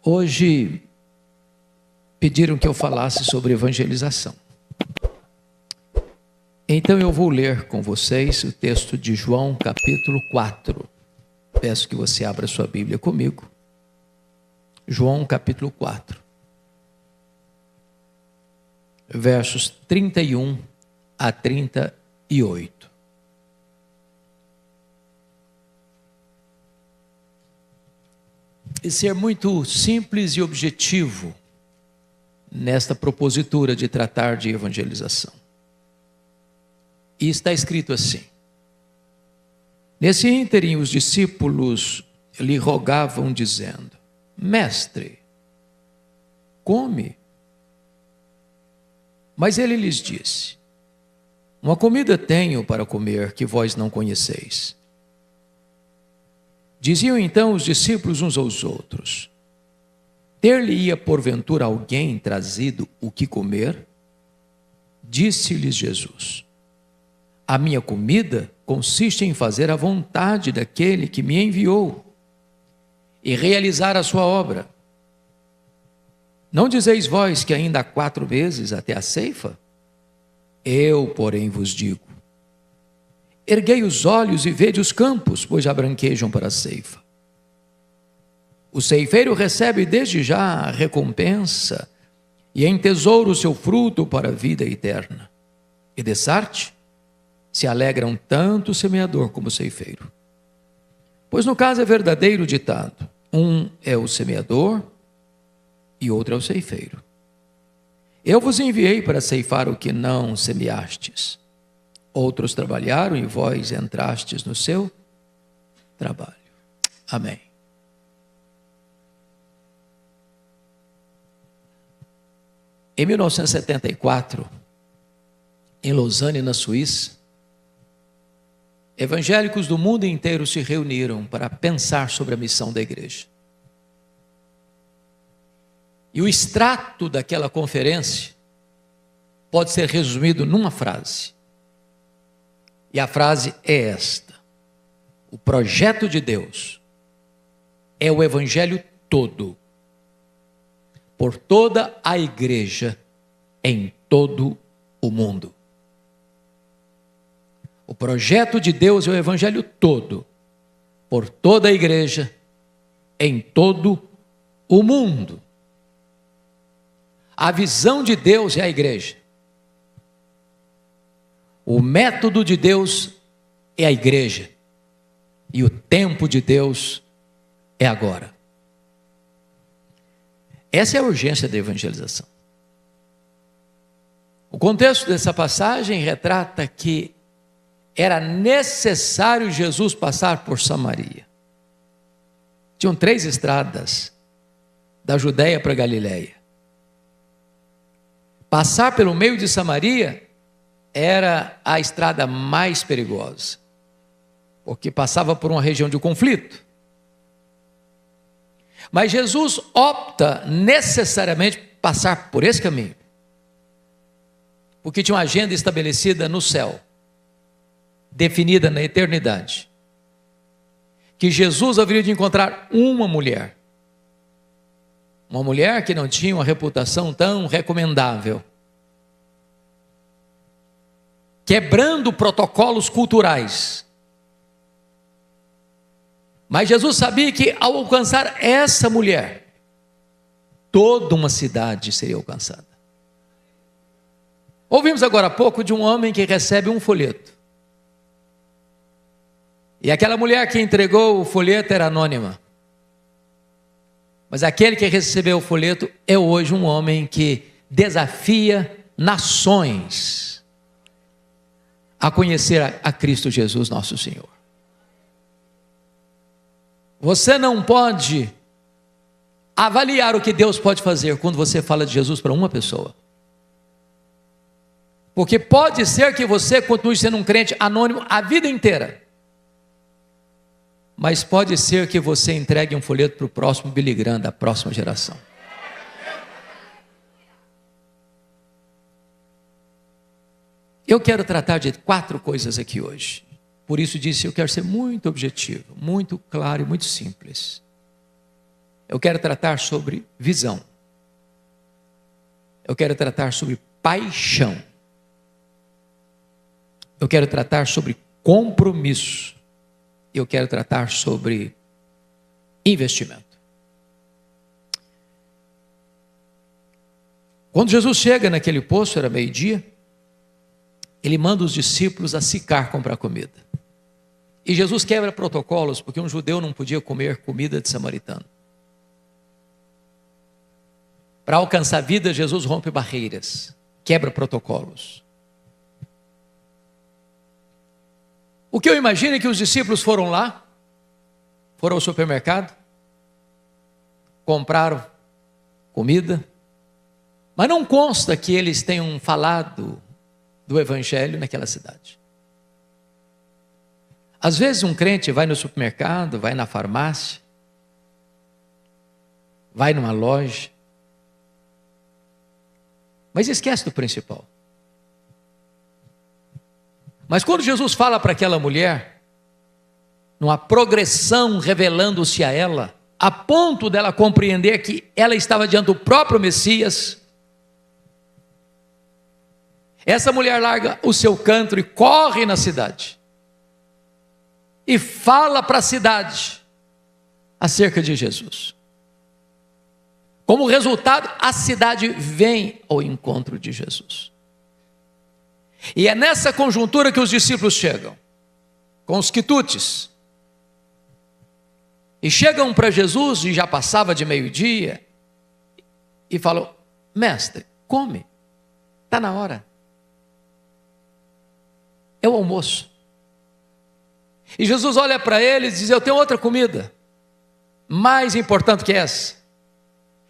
Hoje pediram que eu falasse sobre evangelização. Então eu vou ler com vocês o texto de João capítulo 4. Peço que você abra sua Bíblia comigo. João capítulo 4. Versos 31 a 38. E ser muito simples e objetivo nesta propositura de tratar de evangelização. E está escrito assim: nesse ínterim os discípulos lhe rogavam dizendo: Mestre, come. Mas ele lhes disse: uma comida tenho para comer que vós não conheceis. Diziam então os discípulos uns aos outros: ter-lhe-ia porventura alguém trazido o que comer? Disse-lhes Jesus: a minha comida consiste em fazer a vontade daquele que me enviou e realizar a sua obra. Não dizeis vós que ainda há 4 meses até a ceifa? Eu, porém, vos digo: erguei os olhos e vede os campos, pois já branquejam para a ceifa. O ceifeiro recebe desde já a recompensa e entesoura o seu fruto para a vida eterna. E dessarte se alegram tanto o semeador como o ceifeiro. Pois no caso é verdadeiro ditado: um é o semeador e outro é o ceifeiro. Eu vos enviei para ceifar o que não semeastes. Outros trabalharam e vós entrastes no seu trabalho. Amém. Em 1974, em Lausanne, na Suíça, evangélicos do mundo inteiro se reuniram para pensar sobre a missão da igreja. E o extrato daquela conferência pode ser resumido numa frase. E a frase é esta: o projeto de Deus é o evangelho todo, por toda a igreja em todo o mundo. O projeto de Deus é o evangelho todo, por toda a igreja em todo o mundo. A visão de Deus é a igreja. O método de Deus é a igreja. E o tempo de Deus é agora. Essa é a urgência da evangelização. O contexto dessa passagem retrata que era necessário Jesus passar por Samaria. Tinham 3 estradas da Judéia para a Galiléia. Passar pelo meio de Samaria era a estrada mais perigosa, porque passava por uma região de conflito. Mas Jesus opta necessariamente passar por esse caminho, porque tinha uma agenda estabelecida no céu, definida na eternidade, que Jesus haveria de encontrar uma mulher que não tinha uma reputação tão recomendável, quebrando protocolos culturais. Mas Jesus sabia que ao alcançar essa mulher, toda uma cidade seria alcançada. Ouvimos agora há pouco de um homem que recebe um folheto. E aquela mulher que entregou o folheto era anônima. Mas aquele que recebeu o folheto é hoje um homem que desafia nações a conhecer a Cristo Jesus, nosso Senhor. Você não pode avaliar o que Deus pode fazer quando você fala de Jesus para uma pessoa. Porque pode ser que você continue sendo um crente anônimo a vida inteira. Mas pode ser que você entregue um folheto para o próximo Billy Graham da próxima geração. Eu quero tratar de 4 coisas aqui hoje. Por isso disse, eu quero ser muito objetivo, muito claro e muito simples. eu quero tratar sobre visão. Eu quero tratar sobre paixão. Eu quero tratar sobre compromisso. Eu quero tratar sobre investimento. Quando Jesus chega naquele poço, era meio-dia, ele manda os discípulos a Sicar comprar comida. E Jesus quebra protocolos, porque um judeu não podia comer comida de samaritano. Para alcançar a vida, Jesus rompe barreiras, quebra protocolos. O que eu imagino é que os discípulos foram lá, foram ao supermercado, compraram comida, mas não consta que eles tenham falado do evangelho naquela cidade. Às vezes um crente vai no supermercado, vai na farmácia, vai numa loja, mas esquece do principal. Mas quando Jesus fala para aquela mulher, numa progressão revelando-se a ela, a ponto dela compreender que ela estava diante do próprio Messias, essa mulher larga o seu canto e corre na cidade. E fala para a cidade acerca de Jesus. Como resultado, a cidade vem ao encontro de Jesus. E é nessa conjuntura que os discípulos chegam, com os quitutes. E chegam para Jesus, e já passava de meio-dia, e falam: mestre, come, está na hora. É o almoço. E Jesus olha para eles e diz: eu tenho outra comida, mais importante que essa,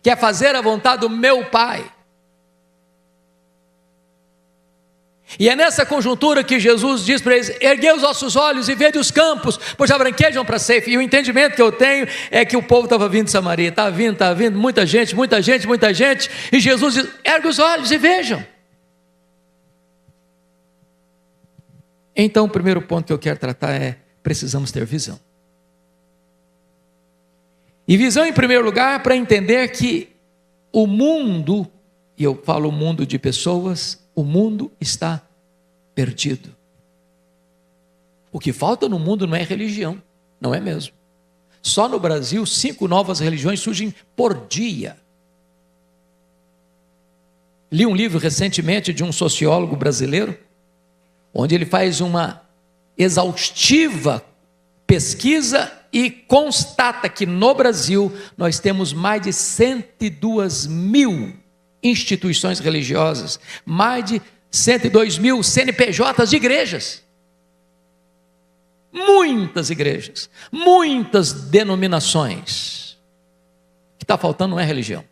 que é fazer a vontade do meu Pai. E é nessa conjuntura que Jesus diz para eles: erguei os vossos olhos e vede os campos, pois já branquejam para a ceifa. E o entendimento que eu tenho é que o povo estava vindo de Samaria, está vindo, muita gente, e Jesus diz: ergue os olhos e vejam. Então o primeiro ponto que eu quero tratar é: precisamos ter visão. E visão em primeiro lugar para entender que o mundo, e eu falo o mundo de pessoas, o mundo está perdido. O que falta no mundo não é religião, não é mesmo. Só no Brasil 5 novas religiões surgem por dia. Li um livro recentemente de um sociólogo brasileiro, onde ele faz uma exaustiva pesquisa e constata que no Brasil nós temos mais de 102 mil instituições religiosas, mais de 102 mil CNPJs de igrejas. Muitas igrejas, muitas denominações. O que está faltando não é religião.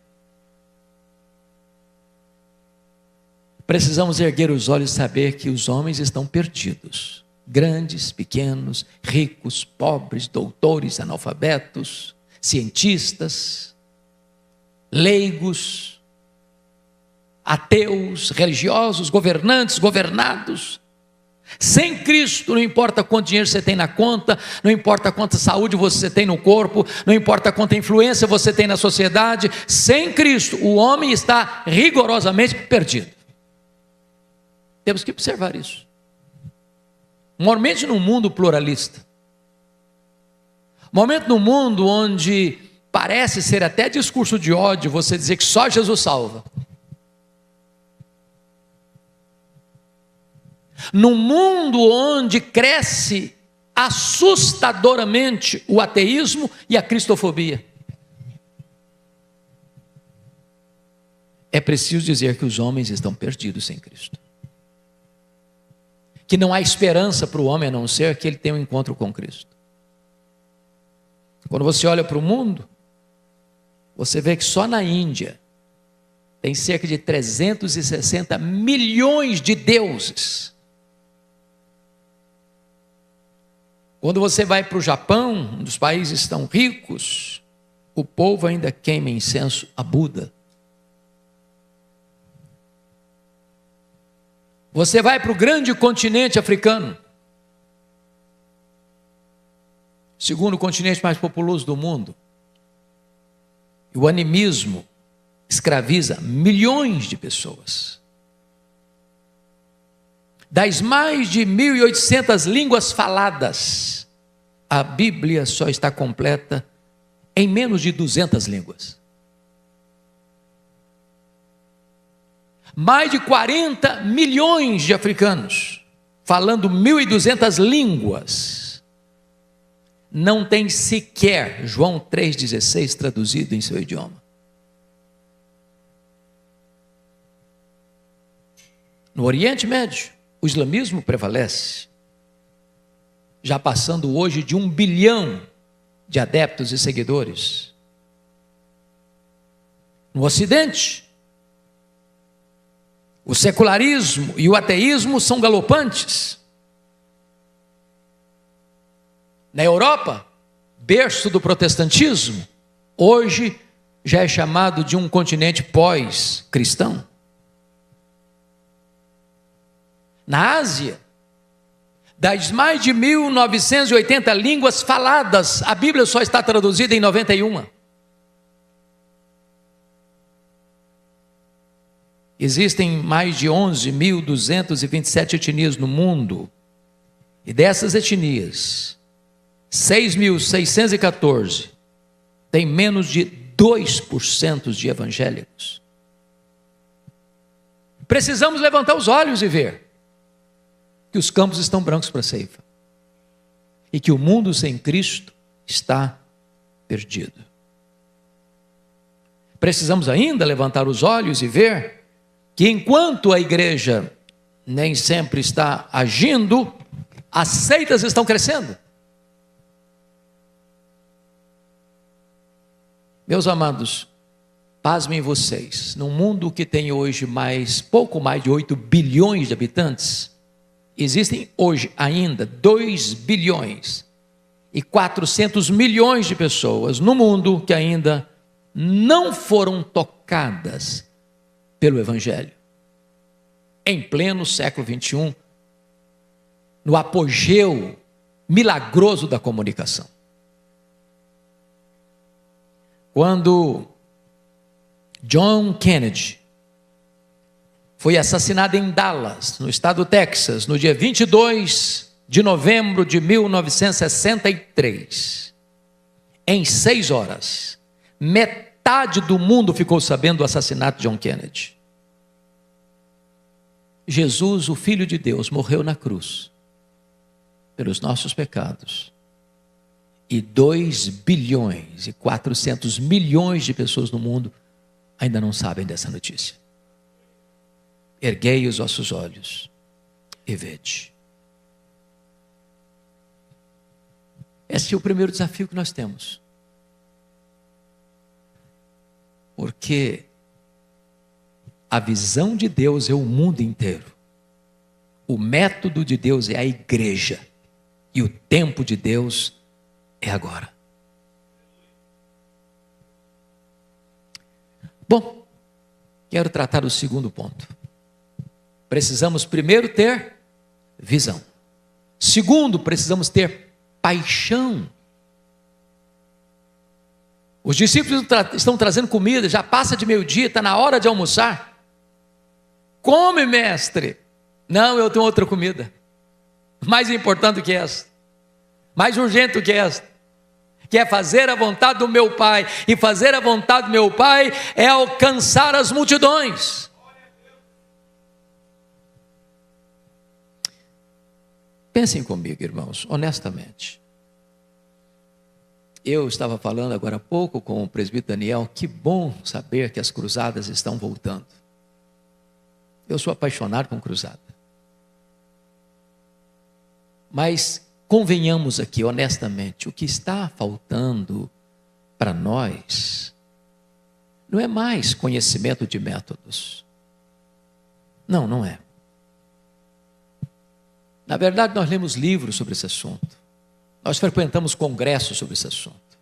Precisamos erguer os olhos e saber que os homens estão perdidos. Grandes, pequenos, ricos, pobres, doutores, analfabetos, cientistas, leigos, ateus, religiosos, governantes, governados. Sem Cristo, não importa quanto dinheiro você tem na conta, não importa quanta saúde você tem no corpo, não importa quanta influência você tem na sociedade, sem Cristo, o homem está rigorosamente perdido. Temos que observar isso. Mormente num mundo pluralista, momento num mundo onde parece ser até discurso de ódio você dizer que só Jesus salva. Num mundo onde cresce assustadoramente o ateísmo e a cristofobia. É preciso dizer que os homens estão perdidos sem Cristo. Que não há esperança para o homem a não ser que ele tenha um encontro com Cristo. Quando você olha para o mundo, você vê que só na Índia tem cerca de 360 milhões de deuses. Quando você vai para o Japão, um dos países tão ricos, o povo ainda queima incenso a Buda. Você vai para o grande continente africano, segundo continente mais populoso do mundo. O animismo escraviza milhões de pessoas. Das mais de 1.800 línguas faladas, a Bíblia só está completa em menos de 200 línguas. Mais de 40 milhões de africanos, falando 1.200 línguas, não tem sequer João 3,16 traduzido em seu idioma. No Oriente Médio, o islamismo prevalece, já passando hoje de 1 bilhão de adeptos e seguidores. No Ocidente, o secularismo e o ateísmo são galopantes. Na Europa, berço do protestantismo, hoje já é chamado de um continente pós-cristão. Na Ásia, das mais de 1.980 línguas faladas, a Bíblia só está traduzida em 91. Existem mais de 11.227 etnias no mundo, e dessas etnias, 6.614 têm menos de 2% de evangélicos. Precisamos levantar os olhos e ver que os campos estão brancos para a ceifa e que o mundo sem Cristo está perdido. Precisamos ainda levantar os olhos e ver que enquanto a igreja nem sempre está agindo, as seitas estão crescendo. Meus amados, pasmem vocês, num mundo que tem hoje pouco mais de 8 bilhões de habitantes, existem hoje ainda 2 bilhões e 400 milhões de pessoas no mundo que ainda não foram tocadas pelo Evangelho. Em pleno século XXI, no apogeu milagroso da comunicação. Quando John Kennedy foi assassinado em Dallas, no estado do Texas, no dia 22 de novembro de 1963, em 6 horas, metade do mundo ficou sabendo do assassinato de John Kennedy. Jesus, o Filho de Deus, morreu na cruz pelos nossos pecados. E 2 bilhões e 400 milhões de pessoas no mundo ainda não sabem dessa notícia. Erguei os vossos olhos e vede. Esse é o primeiro desafio que nós temos. Porque a visão de Deus é o mundo inteiro. O método de Deus é a igreja. E o tempo de Deus é agora. Bom, quero tratar do segundo ponto. Precisamos primeiro ter visão. Segundo, precisamos ter paixão. Os discípulos estão trazendo comida, já passa de meio-dia, está na hora de almoçar. Come, mestre. Não, eu tenho outra comida. Mais importante que essa. Mais urgente do que essa. Que é fazer a vontade do meu Pai. E fazer a vontade do meu Pai é alcançar as multidões. Pensem comigo, irmãos, honestamente. Eu estava falando agora há pouco com o presbítero Daniel, que bom saber que as cruzadas estão voltando. Eu sou apaixonado com cruzada. Mas convenhamos aqui, honestamente, o que está faltando para nós não é mais conhecimento de métodos. Não, não é. Na verdade, nós lemos livros sobre esse assunto. Nós frequentamos congressos sobre esse assunto.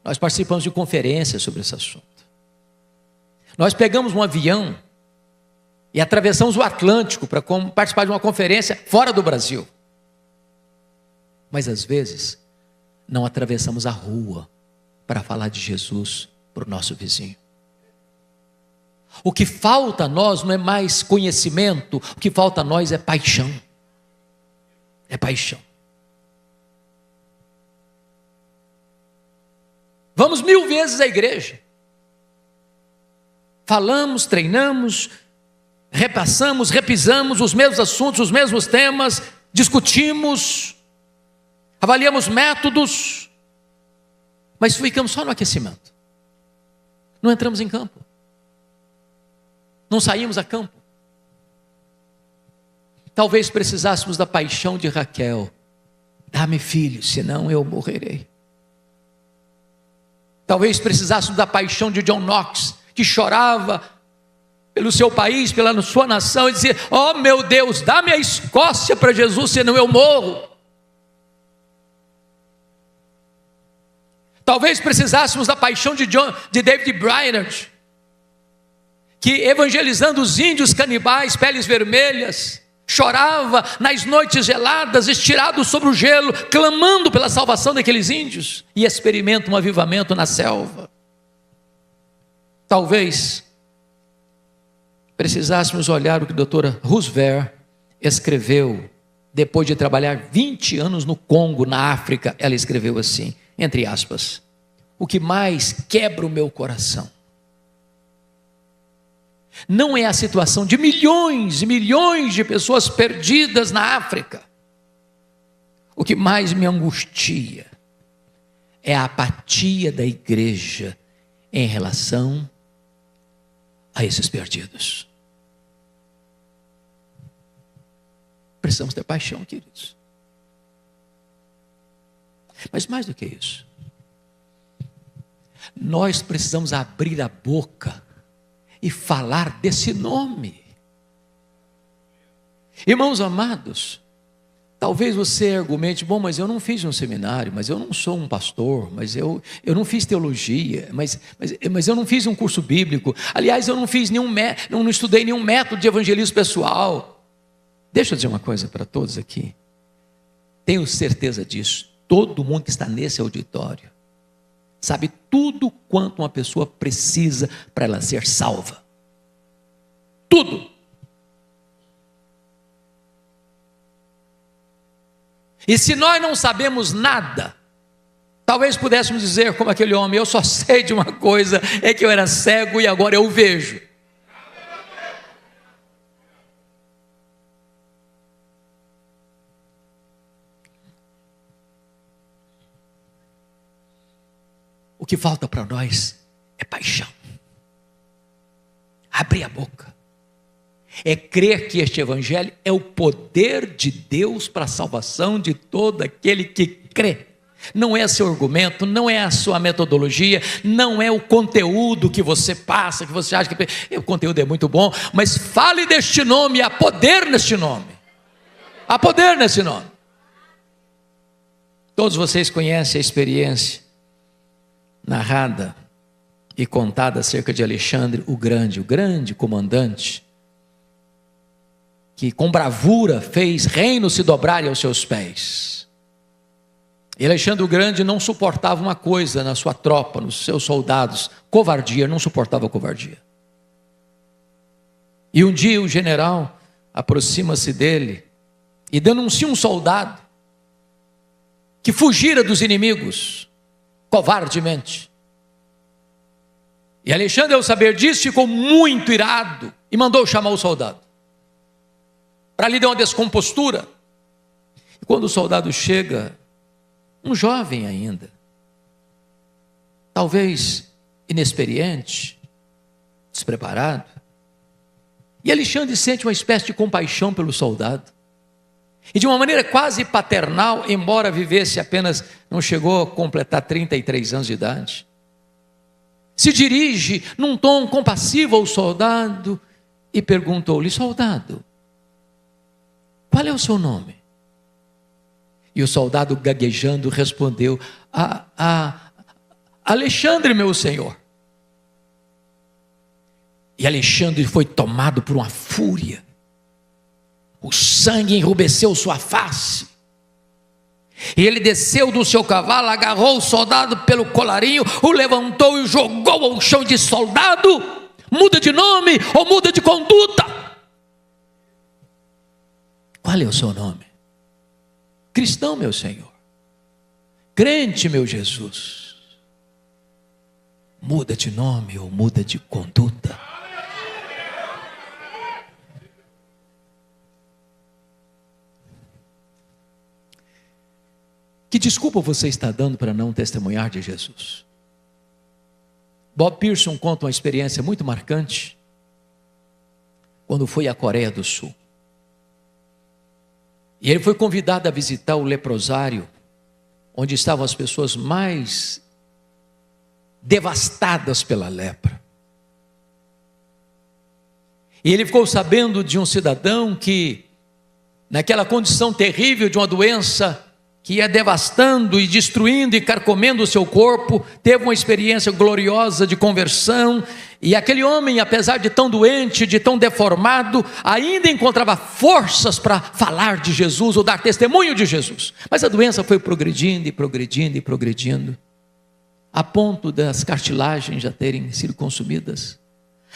Nós participamos de conferências sobre esse assunto. Nós pegamos um avião e atravessamos o Atlântico para participar de uma conferência fora do Brasil. Mas às vezes não atravessamos a rua para falar de Jesus para o nosso vizinho. O que falta a nós não é mais conhecimento, o que falta a nós é paixão. É paixão. Vamos 1000 vezes à igreja. Falamos, treinamos, repassamos, repisamos os mesmos assuntos, os mesmos temas, discutimos, avaliamos métodos, mas ficamos só no aquecimento. Não entramos em campo. Não saímos a campo. Talvez precisássemos da paixão de Raquel. Dá-me filhos, senão eu morrerei. Talvez precisássemos da paixão de John Knox, que chorava pelo seu país, pela sua nação, e dizia: oh meu Deus, dá-me a Escócia para Jesus, senão eu morro. Talvez precisássemos da paixão de David Brainerd, que evangelizando os índios canibais, peles vermelhas, chorava nas noites geladas, estirado sobre o gelo, clamando pela salvação daqueles índios, e experimenta um avivamento na selva. Talvez precisássemos olhar o que a doutora Roosevelt escreveu, depois de trabalhar 20 anos no Congo, na África. Ela escreveu assim, entre aspas: o que mais quebra o meu coração não é a situação de milhões e milhões de pessoas perdidas na África. O que mais me angustia é a apatia da igreja em relação a esses perdidos. Precisamos ter paixão, queridos. Mas mais do que isso, nós precisamos abrir a boca e falar desse nome. Irmãos amados, talvez você argumente: bom, mas eu não fiz um seminário, mas eu não sou um pastor, mas eu não fiz teologia, mas eu não fiz um curso bíblico, aliás, eu não fiz não estudei nenhum método de evangelismo pessoal. Deixa eu dizer uma coisa para todos aqui, tenho certeza disso, todo mundo que está nesse auditório sabe tudo quanto uma pessoa precisa para ela ser salva. Tudo. E se nós não sabemos nada, talvez pudéssemos dizer como aquele homem: eu só sei de uma coisa, é que eu era cego e agora eu vejo. O que falta para nós é paixão. Abrir a boca. É crer que este evangelho é o poder de Deus para a salvação de todo aquele que crê. Não é seu argumento, não é a sua metodologia, não é o conteúdo que você passa, que você acha que o conteúdo é muito bom, mas fale deste nome, há poder neste nome. Há poder nesse nome. Todos vocês conhecem a experiência narrada e contada acerca de Alexandre o grande comandante, que com bravura fez reinos se dobrarem aos seus pés. E Alexandre o Grande não suportava uma coisa na sua tropa, nos seus soldados: covardia, não suportava covardia. E um dia o general aproxima-se dele e denuncia um soldado que fugira dos inimigos covardemente. E Alexandre, ao saber disso, ficou muito irado e mandou chamar o soldado para lhe dar uma descompostura. E quando o soldado chega, um jovem ainda, talvez inexperiente, despreparado, e Alexandre sente uma espécie de compaixão pelo soldado, e de uma maneira quase paternal, embora vivesse apenas, não chegou a completar 33 anos de idade, se dirige num tom compassivo ao soldado e perguntou-lhe: soldado, qual é o seu nome? E o soldado, gaguejando, respondeu: Alexandre, meu senhor. E Alexandre foi tomado por uma fúria. O sangue enrubesceu sua face. E ele desceu do seu cavalo, agarrou o soldado pelo colarinho, o levantou e o jogou ao chão de soldado. Muda de nome ou muda de conduta? Qual é o seu nome? Cristão, meu Senhor. Crente, meu Jesus. Muda de nome ou muda de conduta? Que desculpa você está dando para não testemunhar de Jesus? Bob Pearson conta uma experiência muito marcante quando foi à Coreia do Sul. E ele foi convidado a visitar o leprosário, onde estavam as pessoas mais devastadas pela lepra. E ele ficou sabendo de um cidadão que, naquela condição terrível de uma doença que ia devastando e destruindo e carcomendo o seu corpo, teve uma experiência gloriosa de conversão, e aquele homem, apesar de tão doente, de tão deformado, ainda encontrava forças para falar de Jesus ou dar testemunho de Jesus. Mas a doença foi progredindo e progredindo e progredindo, a ponto das cartilagens já terem sido consumidas,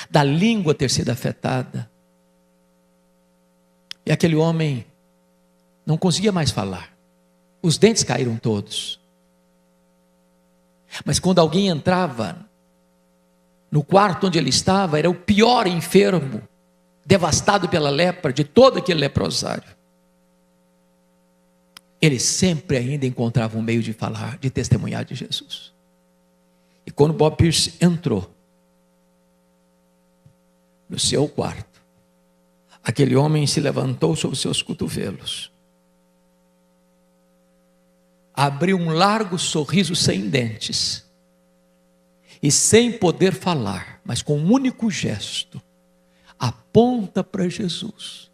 da língua ter sido afetada, e aquele homem não conseguia mais falar. Os dentes caíram todos. Mas quando alguém entrava no quarto onde ele estava, era o pior enfermo, devastado pela lepra de todo aquele leprosário. Ele sempre ainda encontrava um meio de falar, de testemunhar de Jesus. E quando Bob Pierce entrou no seu quarto, aquele homem se levantou sobre os seus cotovelos, abriu um largo sorriso sem dentes, e sem poder falar, mas com um único gesto, aponta para Jesus.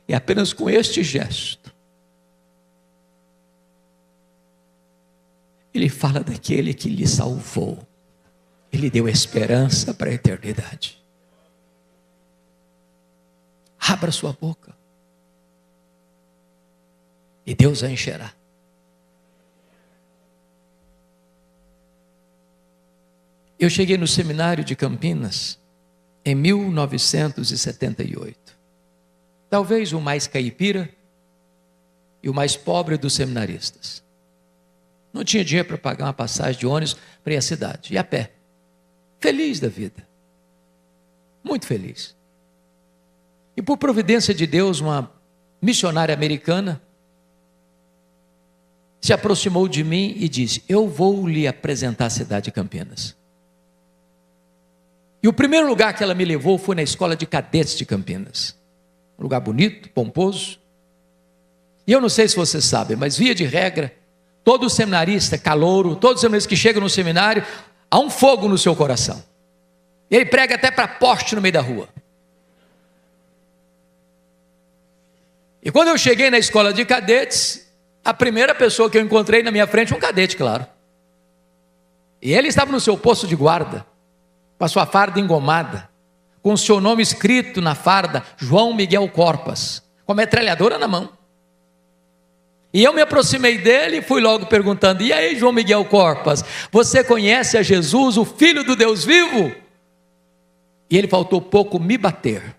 E apenas com este gesto, ele fala daquele que lhe salvou, ele deu esperança para a eternidade. Abra sua boca, e Deus a encherá. Eu cheguei no seminário de Campinas em 1978. Talvez o mais caipira e o mais pobre dos seminaristas. Não tinha dinheiro para pagar uma passagem de ônibus para ir à cidade, e a pé. Feliz da vida. Muito feliz. E por providência de Deus, uma missionária americana se aproximou de mim e disse: eu vou lhe apresentar a cidade de Campinas. E o primeiro lugar que ela me levou foi na escola de cadetes de Campinas. Um lugar bonito, pomposo. E eu não sei se vocês sabem, mas via de regra, todo seminarista, calouro, todos os seminaristas que chegam no seminário, há um fogo no seu coração. Ele prega até para poste no meio da rua. E quando eu cheguei na escola de cadetes, a primeira pessoa que eu encontrei na minha frente, um cadete, claro. E ele estava no seu posto de guarda, com a sua farda engomada, com o seu nome escrito na farda, João Miguel Corpas, com a metralhadora na mão. E eu me aproximei dele e fui logo perguntando: e aí, João Miguel Corpas, você conhece a Jesus, o Filho do Deus vivo? E ele faltou pouco me bater.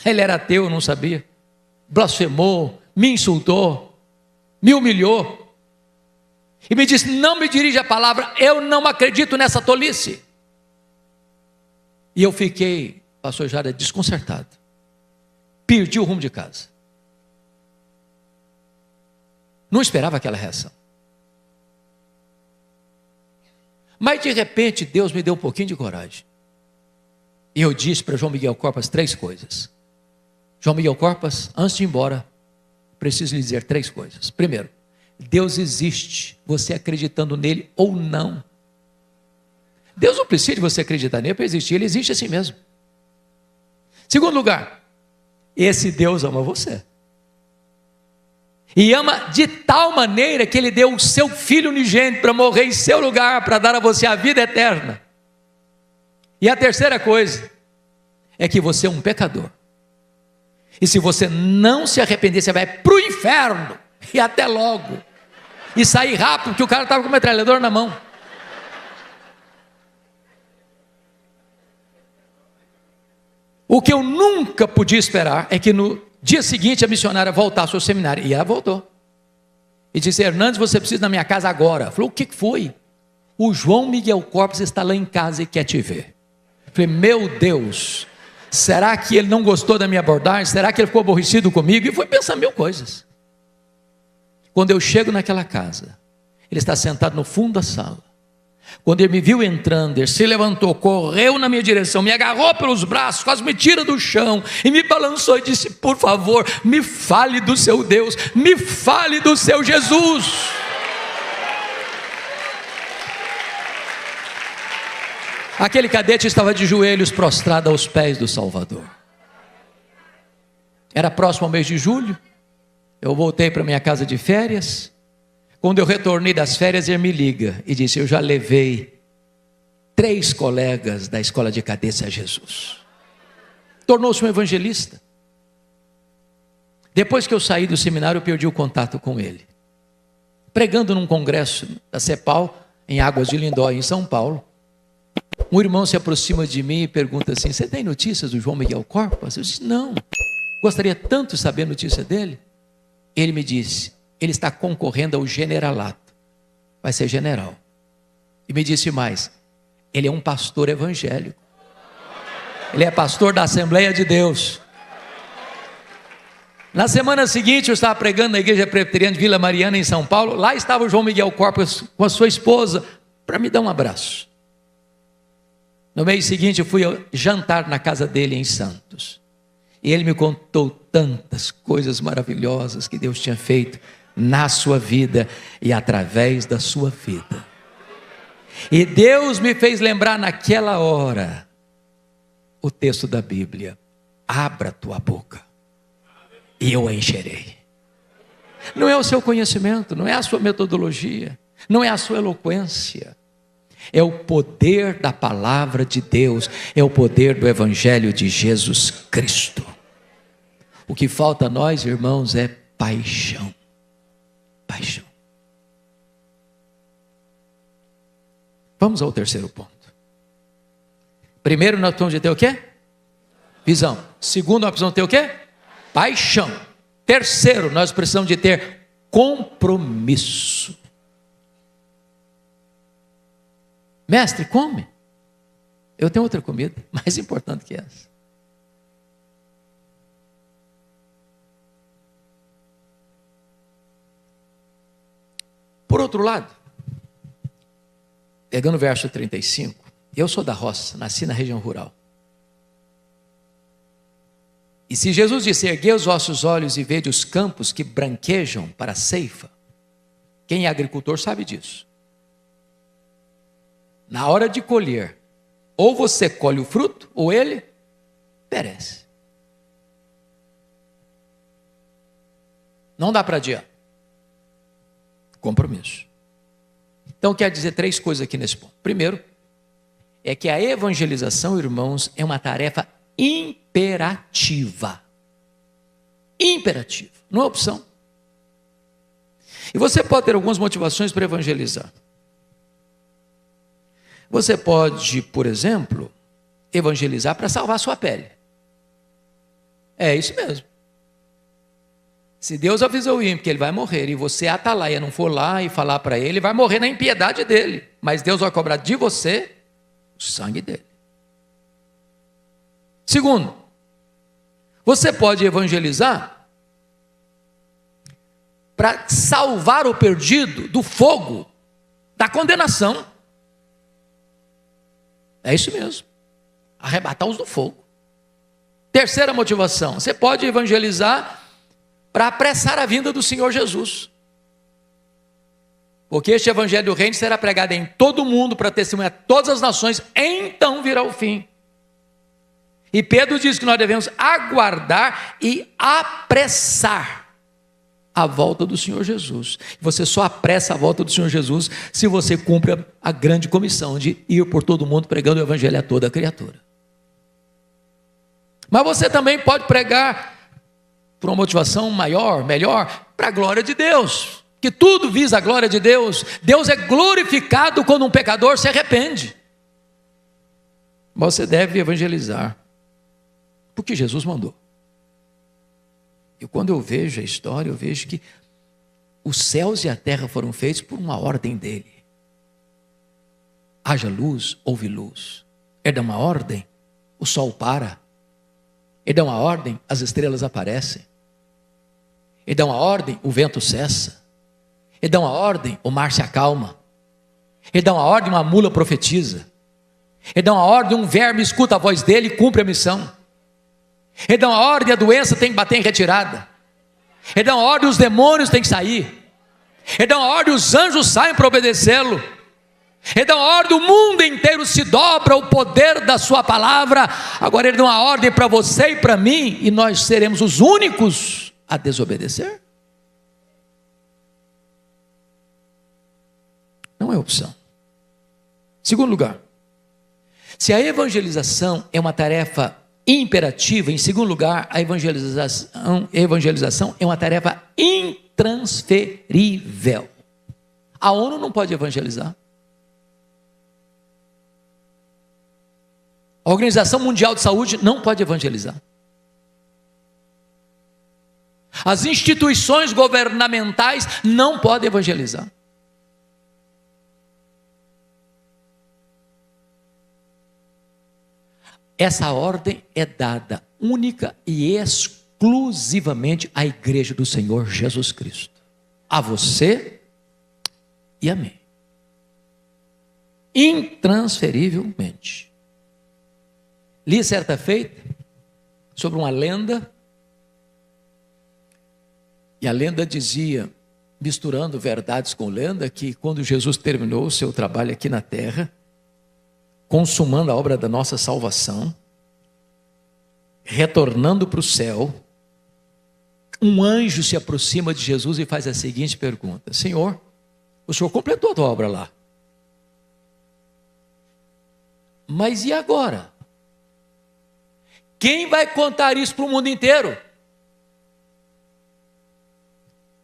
Ele era ateu, eu não sabia. Blasfemou, me insultou, me humilhou. E me disse: não me dirija a palavra, eu não acredito nessa tolice. E eu fiquei, pastor Jara, desconcertado. Perdi o rumo de casa. Não esperava aquela reação. Mas de repente Deus me deu um pouquinho de coragem. E eu disse para João Miguel Corpas 3 coisas. João Miguel Corpas, antes de ir embora, preciso lhe dizer 3 coisas. Primeiro, Deus existe, você acreditando nele ou não. Deus não precisa de você acreditar nele para existir, ele existe assim mesmo. Segundo lugar, esse Deus ama você. E ama de tal maneira que ele deu o seu Filho unigênito para morrer em seu lugar, para dar a você a vida eterna. E a terceira coisa é que você é um pecador. E se você não se arrepender, você vai para o inferno. E até logo. E sair rápido, porque o cara estava com o metralhador na mão. O que eu nunca podia esperar é que no dia seguinte a missionária voltasse ao seminário. E ela voltou. E disse: Hernandes, você precisa ir na minha casa agora. Falou: o que foi? O João Miguel Corpus está lá em casa e quer te ver. Falei: meu Deus, será que ele não gostou da minha abordagem? Será que ele ficou aborrecido comigo? E fui pensar mil coisas. Quando eu chego naquela casa, ele está sentado no fundo da sala. Quando ele me viu entrando, ele se levantou, correu na minha direção, me agarrou pelos braços, quase me tira do chão e me balançou e disse: por favor, me fale do seu Deus, me fale do seu Jesus. Aquele cadete estava de joelhos prostrado aos pés do Salvador. Era próximo ao mês de julho. Eu voltei para minha casa de férias. Quando eu retornei das férias, ele me liga e disse: eu já levei 3 colegas da escola de cadetes a Jesus. Tornou-se um evangelista. Depois que eu saí do seminário, eu perdi o contato com ele. Pregando num congresso da CEPAL, em Águas de Lindóia, em São Paulo, um irmão se aproxima de mim e pergunta assim: você tem notícias do João Miguel Corpus? Eu disse: não, gostaria tanto de saber a notícia dele. Ele me disse: ele está concorrendo ao generalato, vai ser general. E me disse mais: ele é um pastor evangélico, ele é pastor da Assembleia de Deus. Na semana seguinte eu estava pregando na igreja presbiteriana de Vila Mariana, em São Paulo. Lá estava o João Miguel Corpus com a sua esposa para me dar um abraço. No mês seguinte eu fui jantar na casa dele em Santos, e ele me contou tantas coisas maravilhosas que Deus tinha feito na sua vida e através da sua vida. E Deus me fez lembrar naquela hora o texto da Bíblia: abra tua boca e eu a encherei. Não é o seu conhecimento, não é a sua metodologia, não é a sua eloquência, é o poder da palavra de Deus, é o poder do Evangelho de Jesus Cristo. O que falta a nós, irmãos, é paixão. Paixão. Vamos ao terceiro ponto. Primeiro, nós precisamos de ter o quê? Visão. Segundo, nós precisamos ter o quê? Paixão. Terceiro, nós precisamos de ter compromisso. Mestre, come. Eu tenho outra comida mais importante que essa. Por outro lado, pegando o verso 35, eu sou da roça, nasci na região rural. E se Jesus disse: erguei os vossos olhos e vede os campos que branquejam para a ceifa, quem é agricultor sabe disso. Na hora de colher, ou você colhe o fruto, ou ele perece. Não dá para adiar. Compromisso. Então quer dizer 3 coisas aqui nesse ponto. Primeiro, é que a evangelização, irmãos, é uma tarefa imperativa. Imperativa, não é opção. E você pode ter algumas motivações para evangelizar. Você pode, por exemplo, evangelizar para salvar a sua pele. É isso mesmo. Se Deus avisou o ímpio que ele vai morrer, e você, atalaia, não for lá e falar para ele, vai morrer na impiedade dele. Mas Deus vai cobrar de você o sangue dele. Segundo, você pode evangelizar para salvar o perdido do fogo, da condenação. É isso mesmo. Arrebatá-los do fogo. Terceira motivação, você pode evangelizar para apressar a vinda do Senhor Jesus. Porque este evangelho do reino será pregado em todo o mundo para testemunhar todas as nações, então virá o fim. E Pedro diz que nós devemos aguardar e apressar a volta do Senhor Jesus. Você só apressa a volta do Senhor Jesus se você cumpre a grande comissão de ir por todo o mundo pregando o evangelho a toda criatura. Mas você também pode pregar por uma motivação maior, melhor, para a glória de Deus, que tudo visa a glória de Deus. Deus é glorificado quando um pecador se arrepende. Mas você deve evangelizar, porque Jesus mandou. E quando eu vejo a história, eu vejo que os céus e a terra foram feitos por uma ordem dele. Haja luz, houve luz. Ele dá uma ordem, o sol para. Ele dá uma ordem, as estrelas aparecem. Ele dá uma ordem, o vento cessa. Ele dá uma ordem, o mar se acalma. Ele dá uma ordem, uma mula profetiza. Ele dá uma ordem, um verme escuta a voz dele e cumpre a missão. Ele dá uma ordem, a doença tem que bater em retirada. Ele dá uma ordem, os demônios têm que sair. Ele dá uma ordem, os anjos saem para obedecê-lo. Ele dá uma ordem, o mundo inteiro se dobra ao poder da sua palavra. Agora ele dá uma ordem para você e para mim, e nós seremos os únicos a desobedecer? Não é opção. Segundo lugar, se a evangelização é uma tarefa imperativa, em segundo lugar, a evangelização é uma tarefa intransferível. A ONU não pode evangelizar. A Organização Mundial de Saúde não pode evangelizar. As instituições governamentais não podem evangelizar. Essa ordem é dada única e exclusivamente à igreja do Senhor Jesus Cristo. A você e a mim. Intransferivelmente. Li certa feita sobre uma lenda. E a lenda dizia, misturando verdades com lenda, que quando Jesus terminou o seu trabalho aqui na terra, consumando a obra da nossa salvação, retornando para o céu, um anjo se aproxima de Jesus e faz a seguinte pergunta: Senhor, o Senhor completou a tua obra lá, mas e agora? Quem vai contar isso para o mundo inteiro?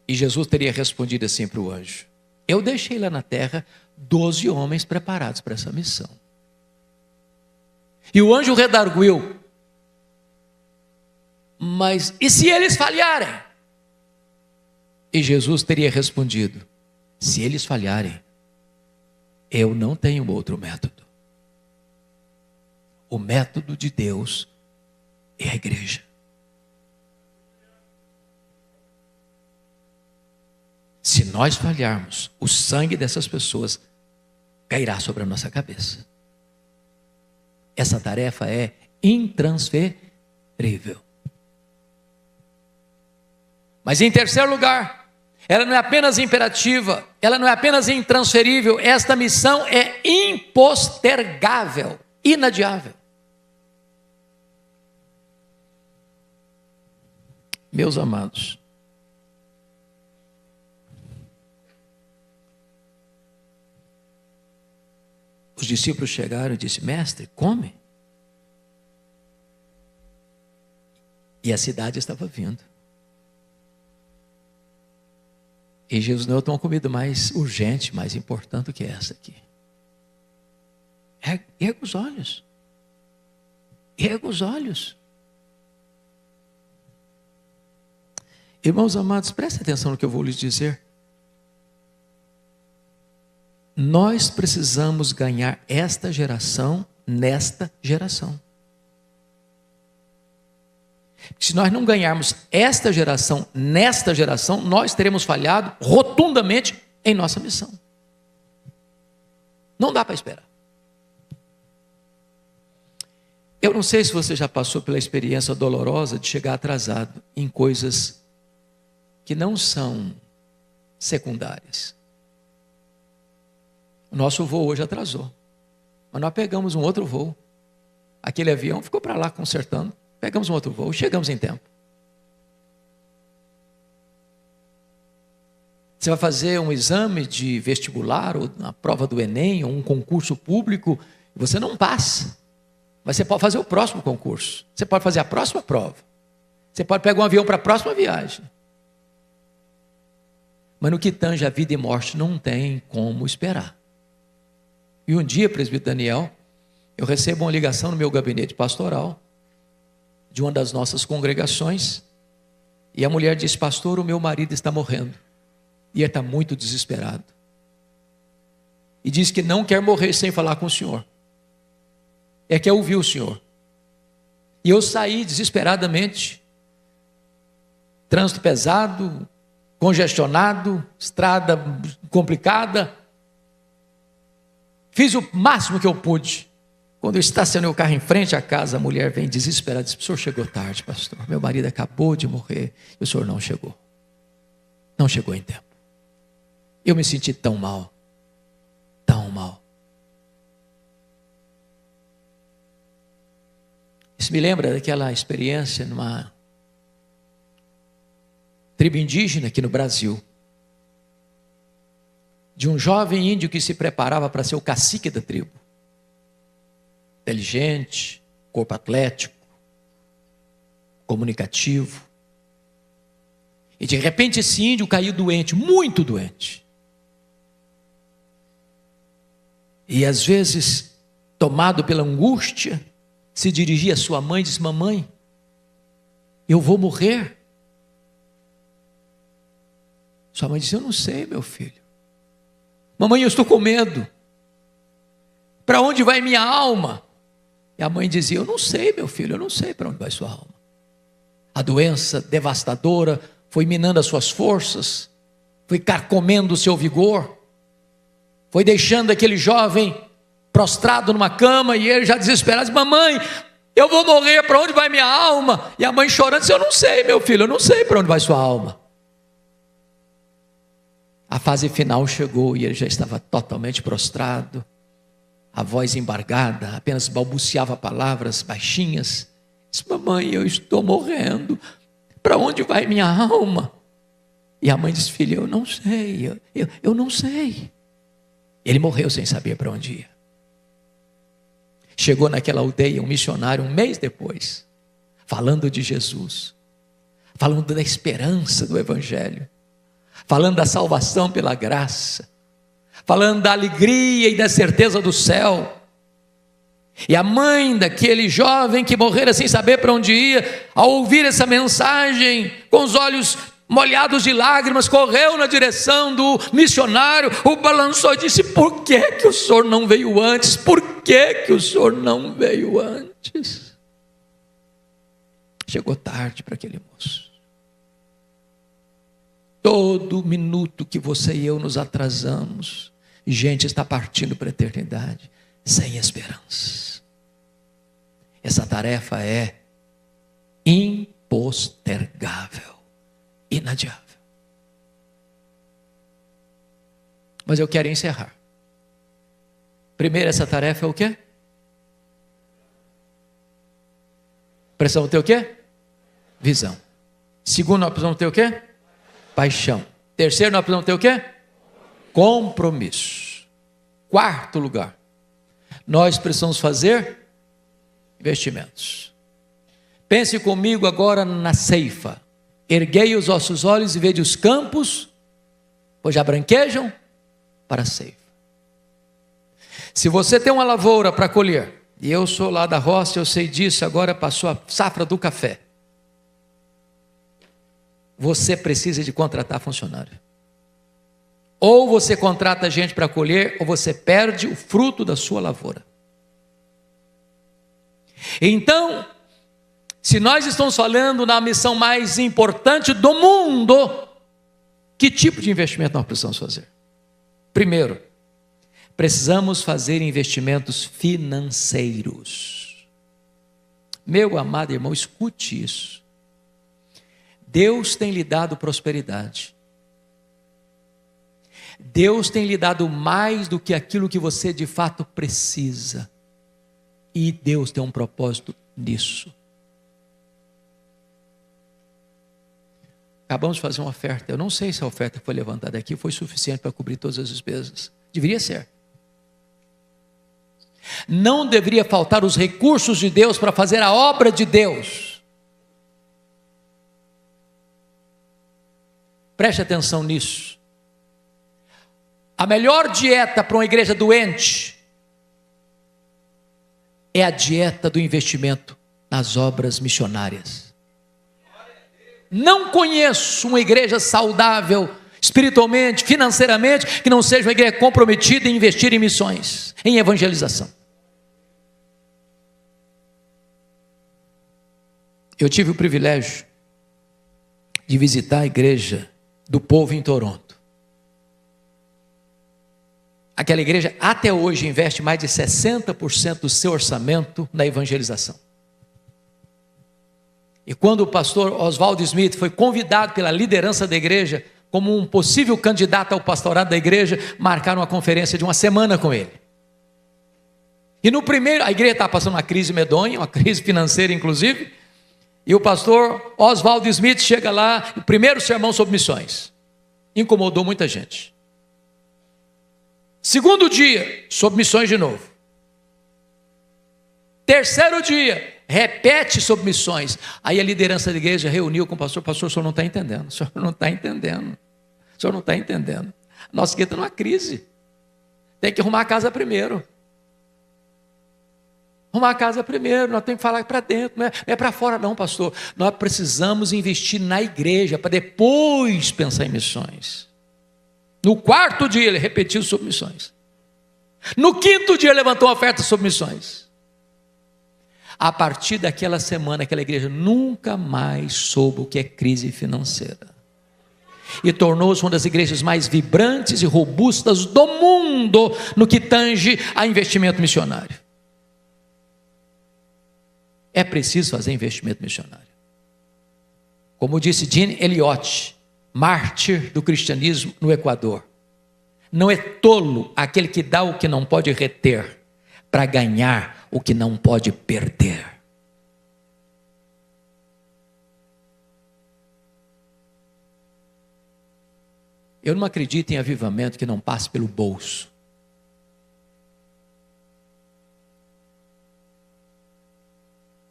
E Jesus teria respondido assim para o anjo: eu deixei lá na terra 12 homens preparados para essa missão. E o anjo redarguiu: mas e se eles falharem? E Jesus teria respondido: se eles falharem, eu não tenho outro método. O método de Deus é a igreja. Se nós falharmos, o sangue dessas pessoas cairá sobre a nossa cabeça. Essa tarefa é intransferível. Mas em terceiro lugar, ela não é apenas imperativa, ela não é apenas intransferível, esta missão é impostergável, inadiável. Meus amados, os discípulos chegaram e disseram: mestre, come. E a cidade estava vindo. E Jesus não tem uma comida mais urgente, mais importante do que essa aqui. Erga os olhos. Erga os olhos. Irmãos amados, prestem atenção no que eu vou lhes dizer. Nós precisamos ganhar esta geração nesta geração. Se nós não ganharmos esta geração nesta geração, nós teremos falhado rotundamente em nossa missão. Não dá para esperar. Eu não sei se você já passou pela experiência dolorosa de chegar atrasado em coisas que não são secundárias. O nosso voo hoje atrasou, mas nós pegamos um outro voo. Aquele avião ficou para lá consertando. Pegamos um outro voo, chegamos em tempo. Você vai fazer um exame de vestibular, ou uma prova do Enem, ou um concurso público, e você não passa. Mas você pode fazer o próximo concurso. Você pode fazer a próxima prova. Você pode pegar um avião para a próxima viagem. Mas no que tange a vida e morte, não tem como esperar. E um dia, presbítero Daniel, eu recebo uma ligação no meu gabinete pastoral, de uma das nossas congregações, e a mulher disse: pastor, o meu marido está morrendo, e ele está muito desesperado, e diz que não quer morrer sem falar com o senhor, quer ouvir o senhor. E eu saí desesperadamente, trânsito pesado, congestionado, estrada complicada, fiz o máximo que eu pude. Quando eu estacionei o carro em frente à casa, a mulher vem desesperada, diz: o senhor chegou tarde, pastor, meu marido acabou de morrer, e o senhor não chegou em tempo. Eu me senti tão mal, tão mal. Isso me lembra daquela experiência numa tribo indígena aqui no Brasil, de um jovem índio que se preparava para ser o cacique da tribo. Inteligente, corpo atlético, comunicativo. E de repente esse índio caiu doente, muito doente. E às vezes, tomado pela angústia, se dirigia à sua mãe e disse: mamãe, eu vou morrer. Sua mãe disse: eu não sei, meu filho. Mamãe, eu estou com medo. Para onde vai minha alma? E a mãe dizia: eu não sei, meu filho, eu não sei para onde vai sua alma. A doença devastadora foi minando as suas forças, foi carcomendo o seu vigor, foi deixando aquele jovem prostrado numa cama, e ele já desesperado disse: mamãe, eu vou morrer, para onde vai minha alma? E a mãe chorando disse: eu não sei, meu filho, eu não sei para onde vai sua alma. A fase final chegou e ele já estava totalmente prostrado, a voz embargada, apenas balbuciava palavras baixinhas. Disse: mamãe, eu estou morrendo, para onde vai minha alma? E a mãe disse: filho, eu não sei, eu não sei. Ele morreu sem saber para onde ia. Chegou naquela aldeia um missionário um mês depois, falando de Jesus, falando da esperança do Evangelho, falando da salvação pela graça, falando da alegria e da certeza do céu. E a mãe daquele jovem que morrera sem saber para onde ia, ao ouvir essa mensagem, com os olhos molhados de lágrimas, correu na direção do missionário, o balançou e disse: por que o senhor não veio antes? Por que o senhor não veio antes? Chegou tarde para aquele moço. Todo minuto que você e eu nos atrasamos, gente está partindo para a eternidade sem esperança. Essa tarefa é impostergável, inadiável. Mas eu quero encerrar. Primeiro, essa tarefa é o quê? Precisamos ter o quê? Visão. Segundo, nós precisamos ter o quê? Paixão. Terceiro, nós precisamos ter o quê? Compromisso. Quarto lugar, nós precisamos fazer investimentos. Pense comigo agora na ceifa. Erguei os vossos olhos e vede os campos, pois já branquejam para a ceifa. Se você tem uma lavoura para colher, e eu sou lá da roça, eu sei disso, agora passou a safra do café, você precisa de contratar funcionário. Ou você contrata gente para colher, ou você perde o fruto da sua lavoura. Então, se nós estamos falando na missão mais importante do mundo, que tipo de investimento nós precisamos fazer? Primeiro, precisamos fazer investimentos financeiros. Meu amado irmão, escute isso. Deus tem lhe dado prosperidade. Deus tem lhe dado mais do que aquilo que você de fato precisa. E Deus tem um propósito nisso. Acabamos de fazer uma oferta. Eu não sei se a oferta que foi levantada aqui foi suficiente para cobrir todas as despesas. Deveria ser. Não deveria faltar os recursos de Deus para fazer a obra de Deus. Preste atenção nisso. A melhor dieta para uma igreja doente é a dieta do investimento nas obras missionárias. Não conheço uma igreja saudável, espiritualmente, financeiramente, que não seja uma igreja comprometida em investir em missões, em evangelização. Eu tive o privilégio de visitar a igreja do povo em Toronto. Aquela igreja até hoje investe mais de 60% do seu orçamento na evangelização. E quando o pastor Oswald Smith foi convidado pela liderança da igreja como um possível candidato ao pastorado da igreja, marcaram uma conferência de uma semana com ele. E no primeiro, a igreja estava passando uma crise medonha, uma crise financeira inclusive, e o pastor Oswald Smith chega lá, o primeiro sermão sobre missões, incomodou muita gente. Segundo dia, sobre missões de novo. Terceiro dia, repete sobre missões. Aí a liderança da igreja reuniu com o pastor o senhor não está entendendo, o senhor não está entendendo, o senhor não está entendendo. Nossa igreja está numa crise, tem que arrumar a casa primeiro. Arrumar a casa primeiro, nós temos que falar para dentro, não é para fora não, pastor. Nós precisamos investir na igreja, para depois pensar em missões. No quarto dia ele repetiu sobre missões. No quinto dia ele levantou uma oferta sobre missões. A partir daquela semana, aquela igreja nunca mais soube o que é crise financeira. E tornou-se uma das igrejas mais vibrantes e robustas do mundo no que tange a investimento missionário. É preciso fazer investimento missionário. Como disse Jean Elliott, mártir do cristianismo no Equador: não é tolo aquele que dá o que não pode reter, para ganhar o que não pode perder. Eu não acredito em avivamento que não passe pelo bolso.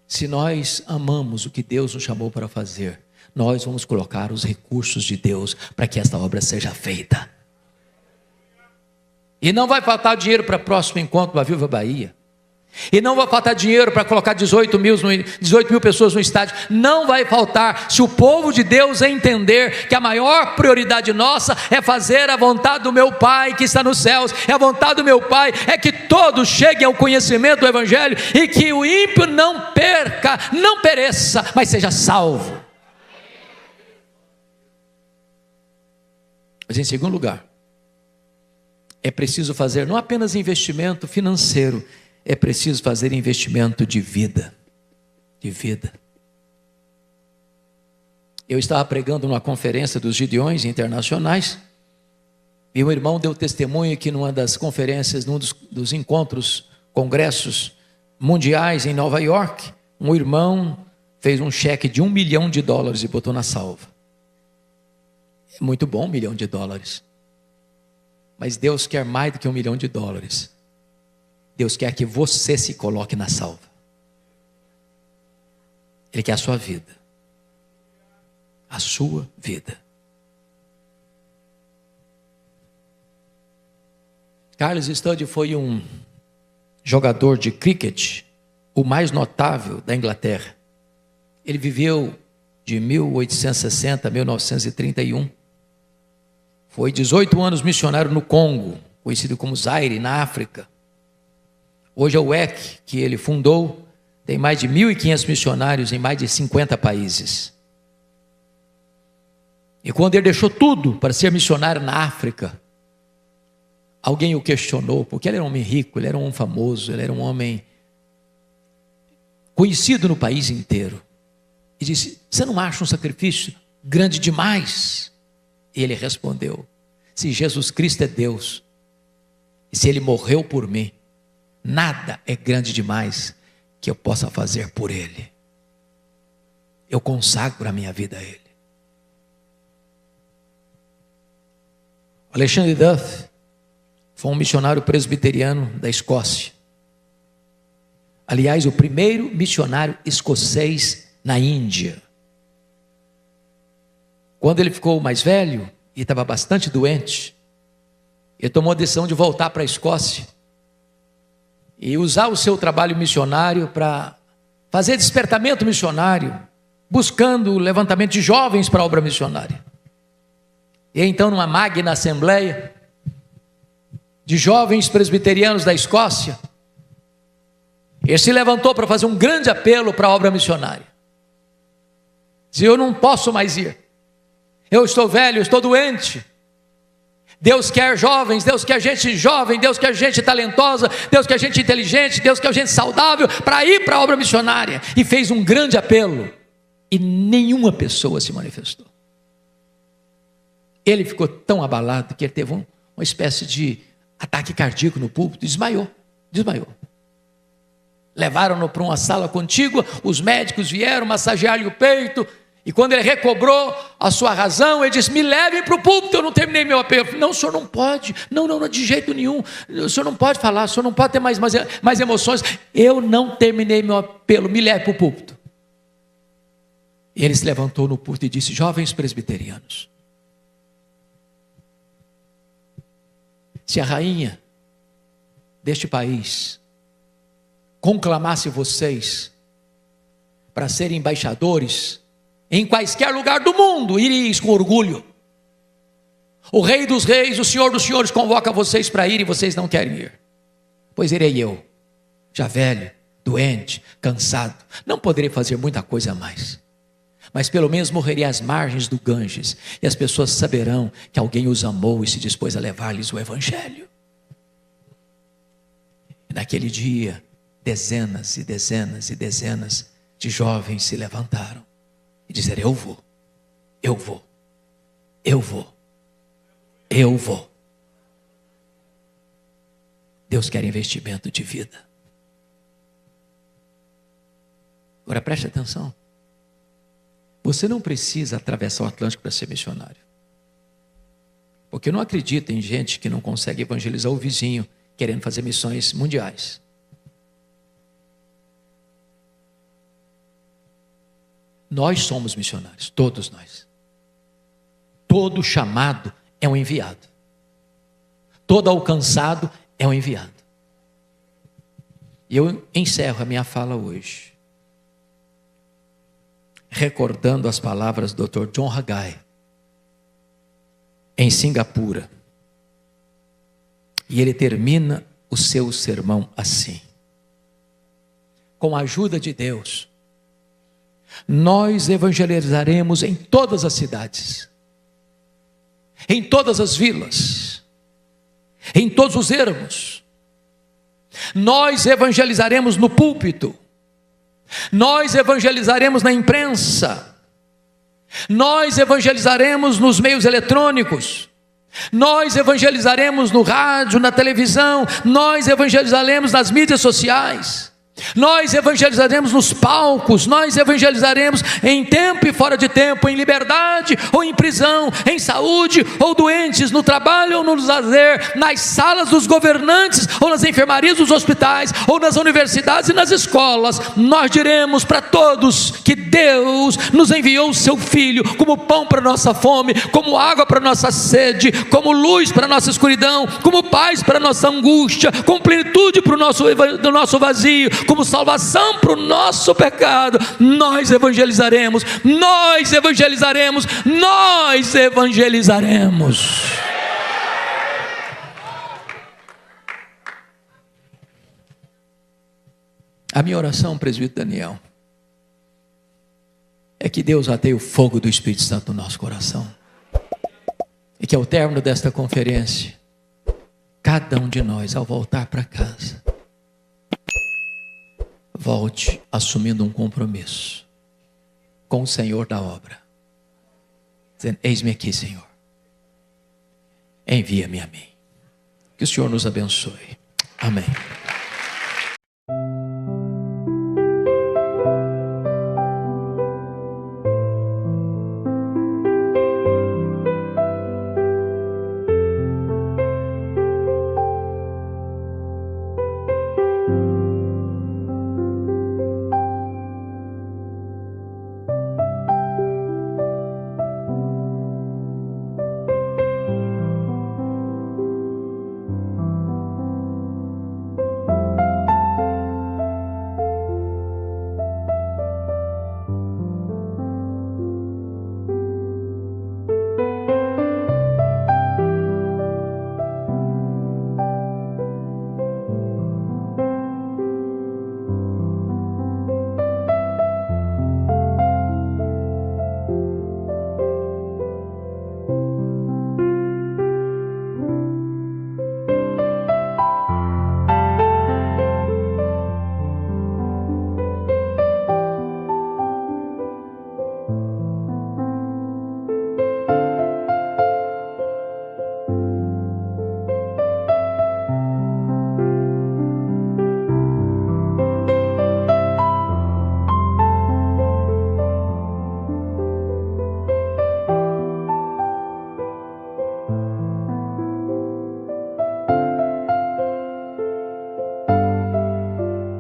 Se nós amamos o que Deus nos chamou para fazer, nós vamos colocar os recursos de Deus para que esta obra seja feita. E não vai faltar dinheiro para o próximo encontro da Viva Bahia. E não vai faltar dinheiro para colocar 18 mil pessoas no estádio. Não vai faltar, se o povo de Deus entender que a maior prioridade nossa é fazer a vontade do meu Pai que está nos céus. E a vontade do meu Pai é que todos cheguem ao conhecimento do Evangelho e que o ímpio não perca, não pereça, mas seja salvo. Mas em segundo lugar, é preciso fazer não apenas investimento financeiro, é preciso fazer investimento de vida. De vida. Eu estava pregando numa conferência dos Gideões internacionais, e um irmão deu testemunho que numa das conferências, num dos encontros, congressos mundiais em Nova York, um irmão fez um cheque de $1 milhão e botou na salva. É muito bom $1 milhão. Mas Deus quer mais do que $1 milhão. Deus quer que você se coloque na salva. Ele quer a sua vida. A sua vida. Carlos Studd foi um jogador de cricket, o mais notável da Inglaterra. Ele viveu de 1860 a 1931. Foi 18 anos missionário no Congo, conhecido como Zaire, na África. Hoje é o EC, que ele fundou, tem mais de 1.500 missionários em mais de 50 países. E quando ele deixou tudo para ser missionário na África, alguém o questionou, porque ele era um homem rico, ele era um homem famoso, ele era um homem conhecido no país inteiro. E disse: você não acha um sacrifício grande demais? E ele respondeu: se Jesus Cristo é Deus, e se Ele morreu por mim, nada é grande demais que eu possa fazer por Ele. Eu consagro a minha vida a Ele. Alexander Duff foi um missionário presbiteriano da Escócia. Aliás, o primeiro missionário escocês na Índia. Quando ele ficou mais velho e estava bastante doente, ele tomou a decisão de voltar para a Escócia e usar o seu trabalho missionário para fazer despertamento missionário, buscando o levantamento de jovens para a obra missionária. E então, numa magna assembleia de jovens presbiterianos da Escócia, ele se levantou para fazer um grande apelo para a obra missionária. Dizia: eu não posso mais ir, eu estou velho, eu estou doente. Deus quer jovens, Deus quer gente jovem, Deus quer gente talentosa, Deus quer gente inteligente, Deus quer gente saudável para ir para a obra missionária. E fez um grande apelo e nenhuma pessoa se manifestou. Ele ficou tão abalado que ele teve uma espécie de ataque cardíaco no púlpito, desmaiou. Levaram-no para uma sala contígua, os médicos vieram massagear-lhe o peito, e quando ele recobrou a sua razão, ele disse: me levem para o púlpito, eu não terminei meu apelo. Não, o senhor não pode, não, de jeito nenhum, o senhor não pode falar, o senhor não pode ter mais emoções. Eu não terminei meu apelo, me leve para o púlpito. E ele se levantou no púlpito e disse: jovens presbiterianos, se a rainha deste país conclamasse vocês para serem embaixadores em quaisquer lugar do mundo, ireis com orgulho. O Rei dos Reis, o Senhor dos Senhores convoca vocês para ir e vocês não querem ir. Pois irei eu, já velho, doente, cansado, não poderei fazer muita coisa a mais, mas pelo menos morrerei às margens do Ganges, e as pessoas saberão que alguém os amou e se dispôs a levar-lhes o Evangelho. E naquele dia, dezenas e dezenas e dezenas de jovens se levantaram e disseram: eu vou, eu vou, eu vou, eu vou. Deus quer investimento de vida. Agora preste atenção. Você não precisa atravessar o Atlântico para ser missionário. Porque eu não acredito em gente que não consegue evangelizar o vizinho querendo fazer missões mundiais. Nós somos missionários, todos nós. Todo chamado é um enviado. Todo alcançado é um enviado. E eu encerro a minha fala hoje recordando as palavras do Dr. John Haggai em Singapura. E ele termina o seu sermão assim: com a ajuda de Deus, nós evangelizaremos em todas as cidades, em todas as vilas, em todos os ermos. Nós evangelizaremos no púlpito, nós evangelizaremos na imprensa, nós evangelizaremos nos meios eletrônicos, nós evangelizaremos no rádio, na televisão, nós evangelizaremos nas mídias sociais, nós evangelizaremos nos palcos, nós evangelizaremos em tempo e fora de tempo, em liberdade ou em prisão, em saúde ou doentes, no trabalho ou no lazer, nas salas dos governantes ou nas enfermarias dos hospitais, ou nas universidades e nas escolas. Nós diremos para todos que Deus nos enviou o seu Filho como pão para nossa fome, como água para nossa sede, como luz para nossa escuridão, como paz para nossa angústia, como plenitude para o nosso vazio, como salvação para o nosso pecado. Nós evangelizaremos, nós evangelizaremos, nós evangelizaremos. A minha oração, presbítero Daniel, é que Deus ateie o fogo do Espírito Santo no nosso coração, e que ao término desta conferência, cada um de nós, ao voltar para casa, volte assumindo um compromisso com o Senhor da obra, dizendo: eis-me aqui, Senhor, envia-me a mim. Que o Senhor nos abençoe. Amém.